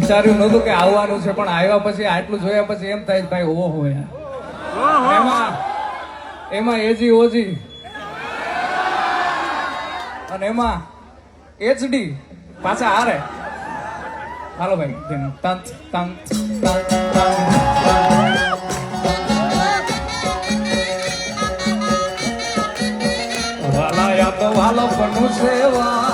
વિચાર્યું નતું કે આવવાનું છે, પણ આવ્યા પછી આટલું જોયા પછી એમ થાય ભાઈ ઓહો યાર. એમાં એજી ઓજી અને એમાં HD પાછા હારે. હાલો ભાઈ તંત તંત વાલા યા તો વાલો બનવું છે વા